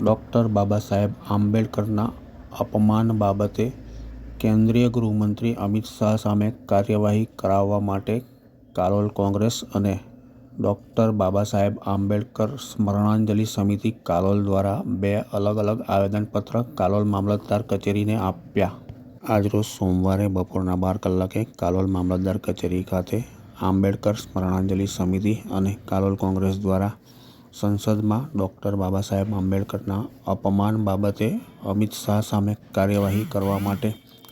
Doctor Baba Saheb આંબેડકરના અપમાન બાબતે કેન્દ્રીય ગૃહમંત્રી અમિત શાહ સામે કાર્યવાહી કરાવવા માટે કાલોલ કોંગ્રેસ અને ડૉક્ટર બાબા સાહેબ આંબેડકર સ્મરણાંજલિ સમિતિ કાલોલ દ્વારા બે અલગ અલગ આવેદનપત્ર કાલોલ મામલતદાર કચેરીને આપ્યા. આજરોજ સોમવારે બપોરના 12 કલાકે કાલોલ મામલતદાર કચેરી ખાતે આંબેડકર સ્મરણાંજલિ સમિતિ અને કાલોલ કોંગ્રેસ દ્વારા સંસદમાં ડૉક્ટર બાબા સાહેબ આંબેડકરના અપમાન બાબતે અમિત શાહ સામે કાર્યવાહી કરવા માટે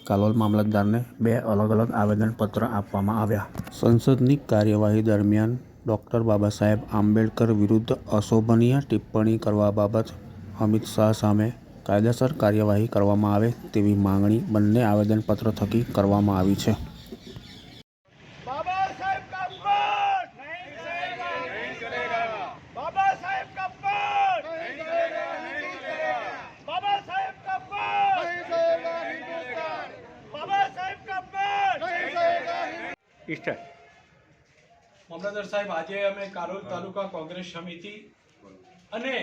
કાલોલ મામલતદારને બે અલગ અલગ આવેદનપત્ર આપવામાં આવ્યા. સંસદની કાર્યવાહી દરમિયાન ડૉક્ટર બાબા સાહેબ આંબેડકર વિરુદ્ધ અશોભનીય ટિપ્પણી કરવા બાબત અમિત શાહ સામે કાયદેસર કાર્યવાહી કરવામાં આવે તેવી માંગણી બંને આવેદનપત્ર થકી કરવામાં આવી છે. बाबा साहेब का अपमान नहीं चलेगा, नहीं चलेगा। बाबा साहेब का अपमान नहीं चलेगा, नहीं चलेगा। बाबा साहेब का अपमान नहीं चलेगा, हिंदुस्तान। बाबा साहेब का अपमान नहीं चलेगा। મામલતદાર સાહેબ, આજે અમે કાલોલ તાલુકા કોંગ્રેસ સમિતિ અને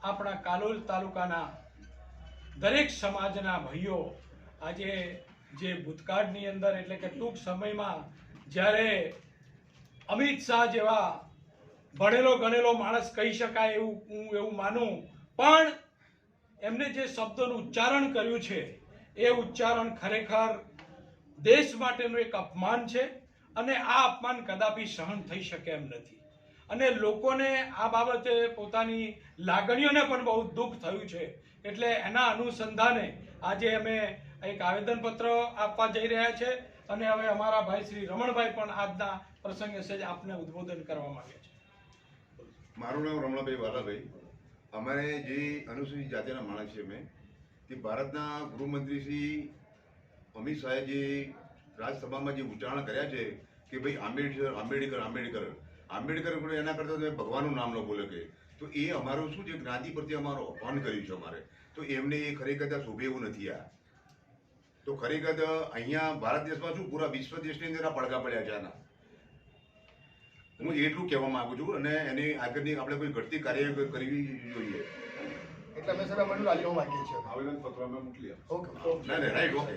આપણા કાલોલ તાલુકાના દરેક સમાજના ભાઈઓ આજે જે ભૂતકાળની અંદર એટલે કે ટૂંક સમયમાં જ્યારે અમિત શાહ જેવા ભણેલો ગણેલો માણસ કહી શકાય એવું હું એવું માનું, પણ એમને જે શબ્દોનું ઉચ્ચારણ કર્યું છે એ ઉચ્ચારણ ખરેખર દેશ માટેનું એક અપમાન છે અને આ અપમાન કદાપી સહન થઈ શકે એમ નથી. અને લોકોને આ બાબતે પોતાની લાગણીઓને પણ બહુ દુઃખ થયું છે. એટલે એના અનુસંધાને આજે અમે એક આવેદનપત્ર આપવા જઈ રહ્યા છે અને હવે અમારા ભાઈ શ્રી રમણભાઈ પણ આજના પ્રસંગે સજ આપને ઉદ્બોધન કરવા માંગે છે. મારું નામ રમણભાઈ વાલાભાઈ. અમારે જે અનુસૂચિત જાતિના માણસ છે મેં તે ભારતના ગૃહમંત્રી શ્રી અમિત શાહે જે રાજ્યસભામાં જે ઉચ્ચારણ કર્યા છે કે ભાઈ આંબેડકર આંબેડકર આંબેડકર આંબેડકર એના કરતાં તમે ભગવાનનું નામ ન બોલે કે તો એ અમારું શું છે જ્ઞાતિ પ્રત્યે અમારું અપમાન કર્યું છે અમારે. તો એમને એ ખરેખર શોભે એવું નથી. આ તો ખરેખર અહીંયા ભારત દેશમાં શું પૂરા વિશ્વ દેશની અંદર આ પડઘા પડ્યા છે આના. હું એટલું કહેવા માંગુ છું અને એની આગળની આપણે કોઈ ઘટતી કાર્ય કરવી જોઈએ. એટલે અમે સાહેબ અમારું રાજીનામું માંગીએ છીએ. આવેદન પત્ર અમે મોકલી ઓકે. ના રાઈટ ઓકે.